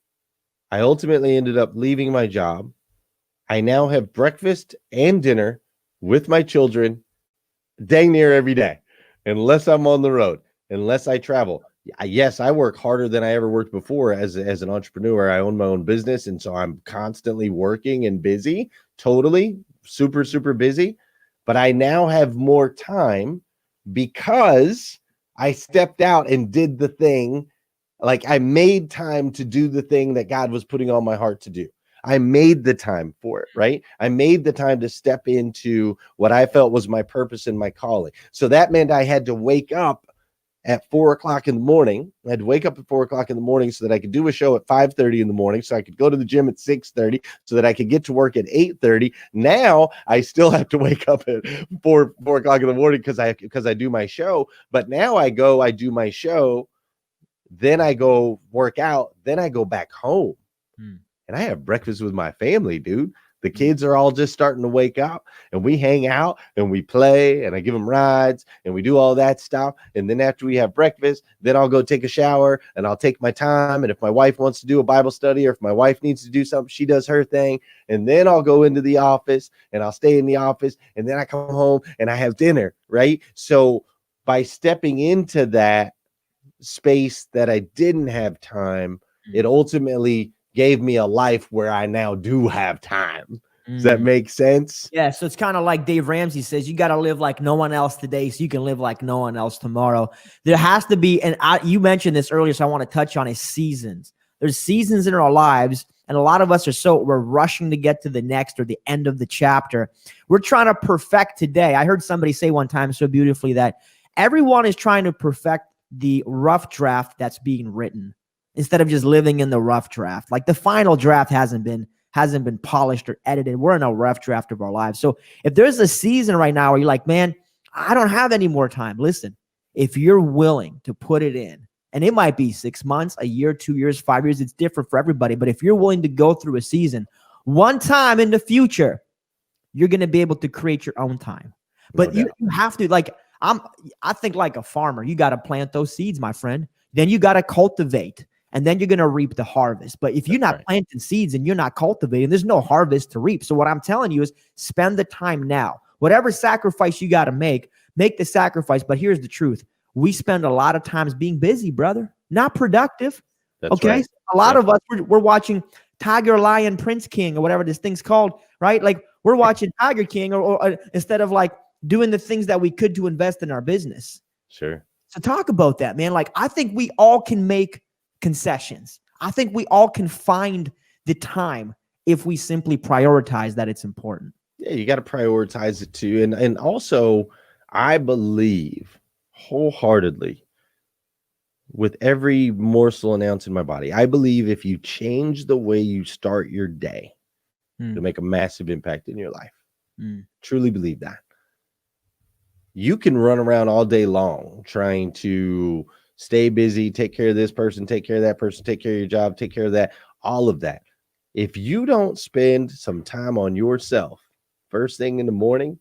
I ultimately ended up leaving my job. I now have breakfast and dinner with my children dang near every day, unless I'm on the road, unless I travel. Yes, I work harder than I ever worked before as an entrepreneur. I own my own business, and so I'm constantly working and busy, totally super, super busy. But I now have more time because I stepped out and did the thing. Like I made time to do the thing that God was putting on my heart to do. I made the time for it, right? I made the time to step into what I felt was my purpose and my calling. So that meant I had to wake up at 4 o'clock in the morning. I had to wake up at 4 o'clock in the morning so that I could do a show at 5:30 in the morning, so I could go to the gym at 6:30, so that I could get to work at 8:30. Now I still have to wake up at 4 o'clock in the morning because I do my show. But now I do my show, then I go work out, then I go back home. And I have breakfast with my family, dude. The kids are all just starting to wake up, and we hang out and we play, and I give them rides and we do all that stuff. And then after we have breakfast, then I'll go take a shower and I'll take my time. And if my wife wants to do a Bible study, or if my wife needs to do something, she does her thing. And then I'll go into the office and I'll stay in the office, and then I come home and I have dinner, right? So by stepping into that space that I didn't have time, it ultimately gave me a life where I now do have time. Does that make sense? Yeah. So it's kind of like Dave Ramsey says, you got to live like no one else today so you can live like no one else tomorrow. There has to be, and you mentioned this earlier, so I want to touch on, is seasons. There's seasons in our lives, and a lot of us we're rushing to get to the next or the end of the chapter. We're trying to perfect today. I heard somebody say one time so beautifully that everyone is trying to perfect the rough draft that's being written, instead of just living in the rough draft. Like the final draft hasn't been polished or edited. We're in a rough draft of our lives. So if there's a season right now where you're like, man, I don't have any more time. Listen, if you're willing to put it in, and it might be 6 months, a year, 2 years, 5 years, it's different for everybody. But if you're willing to go through a season, one time in the future, you're going to be able to create your own time. But you have to, like, I think like a farmer, you got to plant those seeds, my friend. Then you got to cultivate. And then you're going to reap the harvest. But if you're not planting seeds and you're not cultivating, there's no harvest to reap. So what I'm telling you is spend the time now. Whatever sacrifice you got to make the sacrifice. But here's the truth. We spend a lot of times being busy, brother, not productive. That's right. So a lot of us, we're watching Tiger, Lion, Prince King, or whatever this thing's called, right? Like we're watching Tiger King or instead of like doing the things that we could to invest in our business. Sure. So talk about that, man. Like I think we all can make concessions. I think we all can find the time if we simply prioritize that it's important. Yeah, you got to prioritize it too. And also, I believe wholeheartedly with every morsel and ounce in my body, I believe if you change the way you start your day, it'll make a massive impact in your life. Truly believe that. You can run around all day long trying to stay busy, take care of this person, take care of that person, take care of your job, take care of that, all of that. If you don't spend some time on yourself first thing in the morning,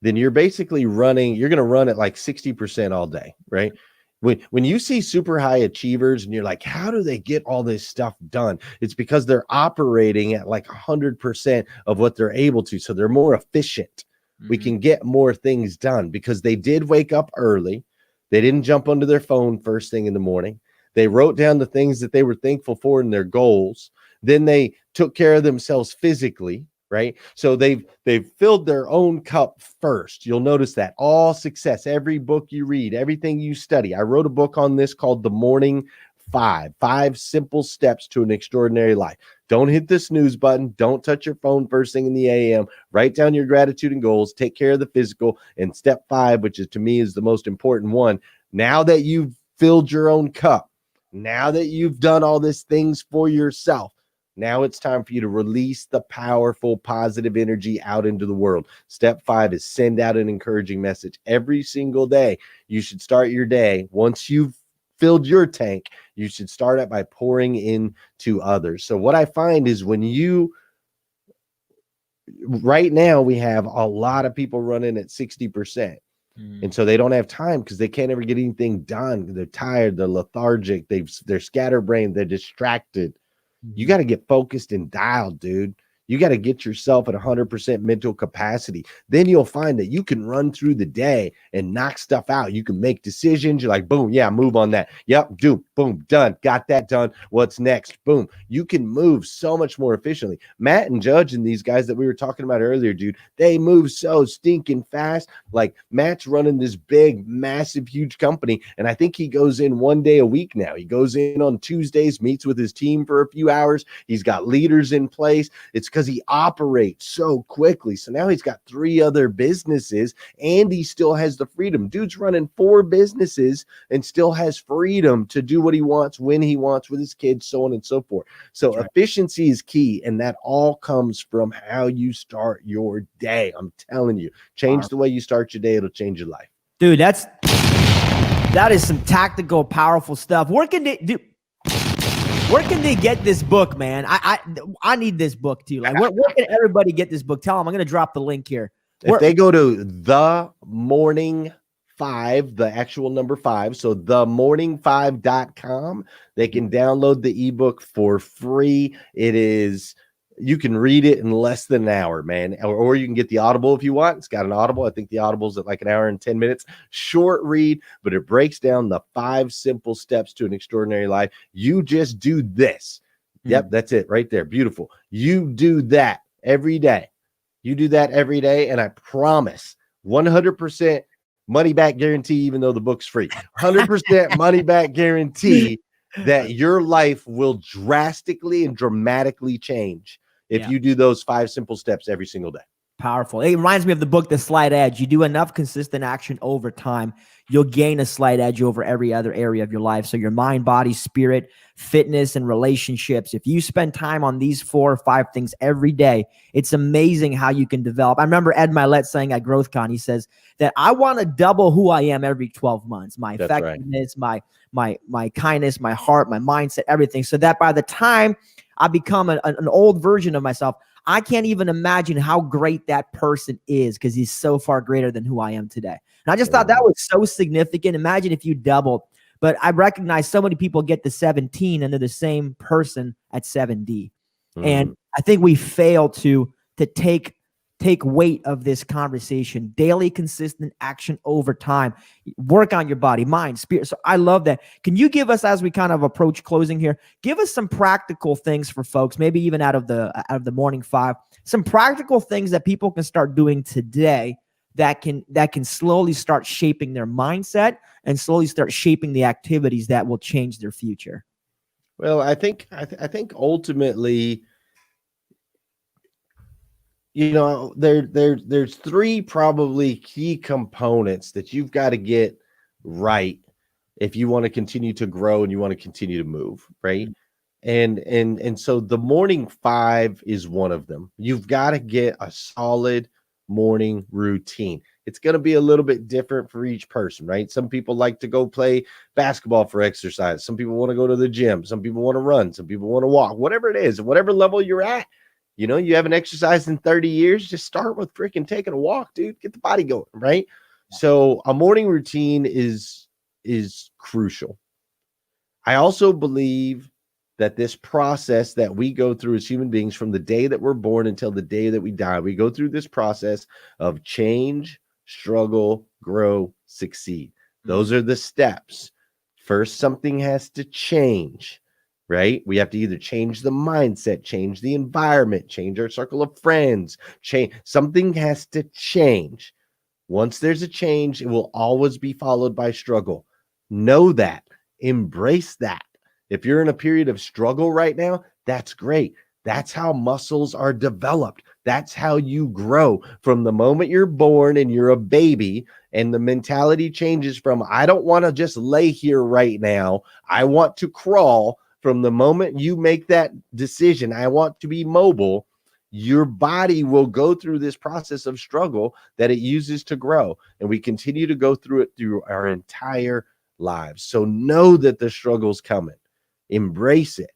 then you're basically you're going to run at like 60% all day, right? When you see super high achievers and you're like, how do they get all this stuff done? It's because they're operating at like 100% of what they're able to. So they're more efficient. We can get more things done because they did wake up early. They didn't jump onto their phone first thing in the morning. They wrote down the things that they were thankful for in their goals. Then they took care of themselves physically, right? So they've filled their own cup first. You'll notice that all success, every book you read, everything you study. I wrote a book on this called The Morning Five Simple Steps to an Extraordinary Life. Don't hit the snooze button. Don't touch your phone first thing in the AM. Write down your gratitude and goals. Take care of the physical. And step 5, which is to me is the most important one. Now that you've filled your own cup, now that you've done all these things for yourself, now it's time for you to release the powerful, positive energy out into the world. Step 5 is send out an encouraging message every single day. You should start your day. Once you've filled your tank, you should start it by pouring into others. So what I find is right now we have a lot of people running at 60%. And so they don't have time because they can't ever get anything done. They're tired, they're lethargic, they're scatterbrained, they're distracted. You got to get focused and dialed, dude. You got to get yourself at 100% mental capacity. Then you'll find that you can run through the day and knock stuff out. You can make decisions. You're like, boom, yeah, move on that. Yep, do, boom, done. Got that done. What's next? Boom. You can move so much more efficiently. Matt and Judge and these guys that we were talking about earlier, dude, they move so stinking fast. Like Matt's running this big, massive, huge company. And I think he goes in 1 day a week now. He goes in on Tuesdays, meets with his team for a few hours. He's got leaders in place. It's because he operates so quickly. So now he's got 3 other businesses and he still has the freedom. Dude's running 4 businesses and still has freedom to do what he wants, when he wants, with his kids, so on and so forth. So efficiency is key. And that all comes from how you start your day. I'm telling you, change the way you start your day. It'll change your life. Dude, that is some tactical, powerful stuff. Where can they get this book, man? I need this book too. Like, where can everybody get this book? Tell them I'm going to drop the link here. If they go to The Morning 5, the actual number 5, so themorning5.com, they can download the ebook for free. You can read it in less than an hour, man. Or you can get the Audible if you want. It's got an Audible. I think the Audible's at like an hour and 10 minutes. Short read, but it breaks down the 5 simple steps to an extraordinary life. You just do this. Yep, that's it right there. Beautiful. You do that every day. You do that every day, and I promise 100% money back guarantee, even though the book's free. 100% money back guarantee that your life will drastically and dramatically change if you do those 5 simple steps every single day. Powerful. It reminds me of the book, The Slight Edge. You do enough consistent action over time, you'll gain a slight edge over every other area of your life. So your mind, body, spirit, fitness, and relationships. If you spend time on these 4 or 5 things every day, it's amazing how you can develop. I remember Ed Milet saying at GrowthCon, he says that I want to double who I am every 12 months. My effectiveness, my kindness, my heart, my mindset, everything. So that by the time I become an old version of myself, I can't even imagine how great that person is because he's so far greater than who I am today. And I just thought that was so significant. Imagine if you doubled. But I recognize so many people get to 17 and they're the same person at 70. And I think we fail to take weight of this conversation. Daily, consistent action over time. Work on your body, mind, spirit. So I love that. Can you give us, as we kind of approach closing here, give us some practical things for folks, maybe even out of the Morning 5, some practical things that people can start doing today that can slowly start shaping their mindset and slowly start shaping the activities that will change their future? Well, I think ultimately, there's 3 probably key components that you've got to get right if you want to continue to grow and you want to continue to move, right? And so the Morning 5 is one of them. You've got to get a solid morning routine. It's going to be a little bit different for each person, right? Some people like to go play basketball for exercise. Some people want to go to the gym. Some people want to run. Some people want to walk. Whatever it is, whatever level you're at, you haven't exercised in 30 years, just start with freaking taking a walk, dude. Get the body going, right? So a morning routine is crucial. I also believe that this process that we go through as human beings from the day that we're born until the day that we die, we go through this process of change, struggle, grow, succeed. Those are the steps. First, something has to change. right? We have to either change the mindset, change the environment, change our circle of friends, change. Something has to change. Once there's a change, it will always be followed by struggle. Know that. Embrace that. If you're in a period of struggle right now, that's great. That's how muscles are developed. That's how you grow. From the moment you're born and you're a baby, and the mentality changes from, I don't want to just lay here right now, I want to crawl. From the moment you make that decision, I want to be mobile, your body will go through this process of struggle that it uses to grow. And we continue to go through it through our entire lives. So know that the struggle's coming. Embrace it.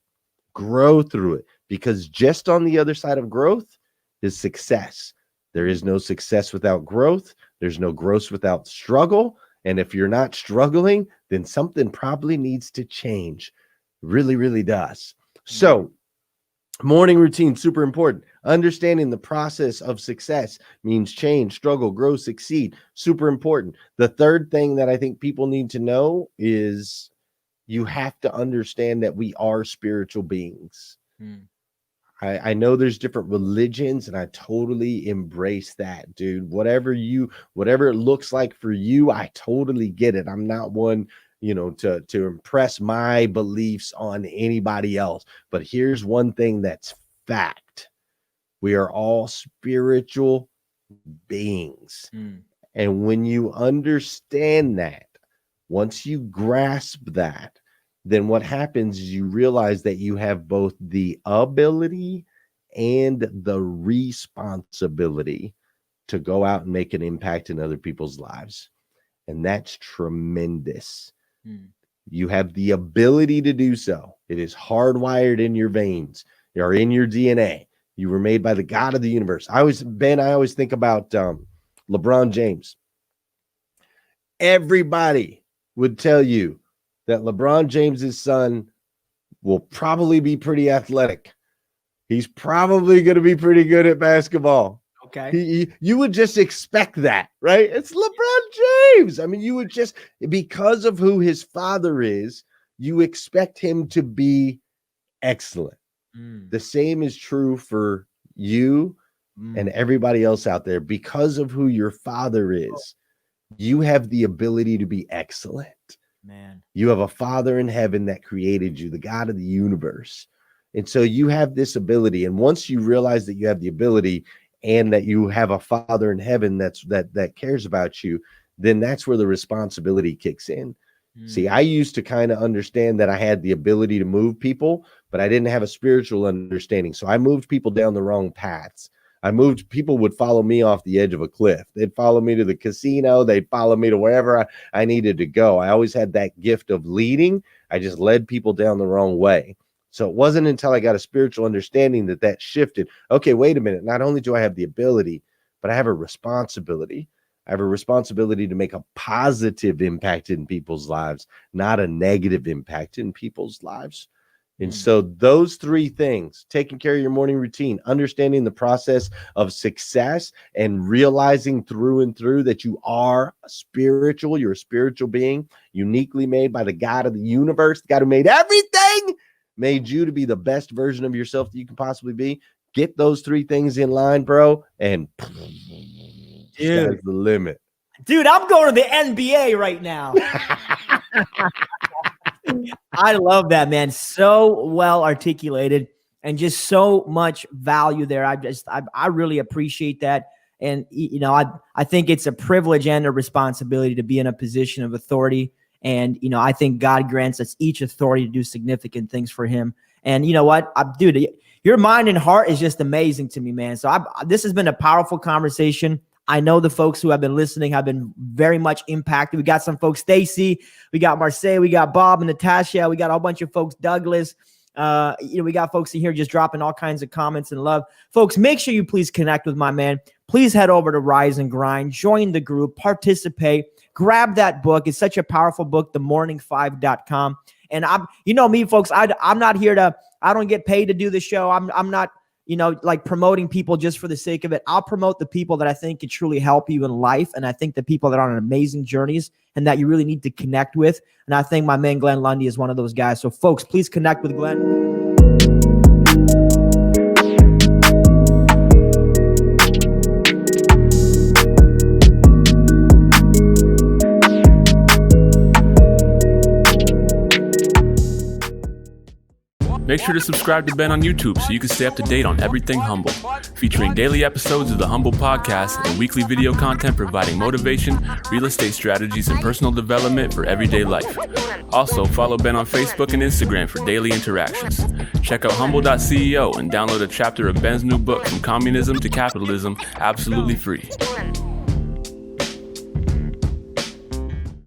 Grow through it. Because just on the other side of growth is success. There is no success without growth. There's no growth without struggle. And if you're not struggling, then something probably needs to change. Really, really does. So morning routine, super important. Understanding the process of success means change, struggle, grow, succeed. Super important. The third thing that I think people need to know is you have to understand that we are spiritual beings. I know there's different religions, and I totally embrace that, dude. Whatever it looks like for you, I totally get it. I'm not one, to impress my beliefs on anybody else. But here's one thing that's fact. We are all spiritual beings. And when you understand that, once you grasp that, then what happens is you realize that you have both the ability and the responsibility to go out and make an impact in other people's lives. And that's tremendous. You have the ability to do so. It is hardwired in your veins or in your DNA. You were made by the God of the universe. I always think about LeBron James. Everybody would tell you that LeBron James's son will probably be pretty athletic. He's probably going to be pretty good at basketball. Okay. You would just expect that, right? It's LeBron James. I mean, you would just, because of who his father is, you expect him to be excellent. The same is true for you and everybody else out there. Because of who your father is, you have the ability to be excellent. Man, you have a father in heaven that created you, the God of the universe. And so you have this ability. And once you realize that you have the ability and that you have a father in heaven that cares about you, then that's where the responsibility kicks in. See, I used to kind of understand that I had the ability to move people, but I didn't have a spiritual understanding. So I moved people down the wrong paths. People would follow me off the edge of a cliff. They'd follow me to the casino. They'd follow me to wherever I needed to go. I always had that gift of leading. I just led people down the wrong way. So it wasn't until I got a spiritual understanding that shifted. Okay, wait a minute. Not only do I have the ability, but I have a responsibility. I have a responsibility to make a positive impact in people's lives, not a negative impact in people's lives. And so those three things, taking care of your morning routine, understanding the process of success, and realizing through and through that you are spiritual, you're a spiritual being, uniquely made by the God of the universe, the God who made everything, made you to be the best version of yourself that you can possibly be. Get those three things in line, bro, and sky's the limit. Dude, I'm going to the NBA right now. I love that, man. So well articulated and just so much value there. I really appreciate that. And, I think it's a privilege and a responsibility to be in a position of authority. And, I think God grants us each authority to do significant things for him. And you know what, dude, your mind and heart is just amazing to me, man. So this has been a powerful conversation. I know the folks who have been listening have been very much impacted. We got some folks, Stacy, we got Marseille, we got Bob and Natasha, we got a whole bunch of folks, Douglas. We got folks in here just dropping all kinds of comments and love. Folks, make sure you please connect with my man. Please head over to Rise and Grind, join the group, participate, grab that book. It's such a powerful book, themorning5.com. And me, folks, I'm not here I don't get paid to do the show. I'm not like promoting people just for the sake of it. I'll promote the people that I think can truly help you in life. And I think the people that are on amazing journeys and that you really need to connect with. And I think my man, Glenn Lundy, is one of those guys. So folks, please connect with Glenn. Make sure to subscribe to Ben on YouTube so you can stay up to date on everything Humble, featuring daily episodes of the Humble Podcast and weekly video content providing motivation, real estate strategies, and personal development for everyday life. Also, follow Ben on Facebook and Instagram for daily interactions. Check out humble.ceo and download a chapter of Ben's new book, From Communism to Capitalism, absolutely free.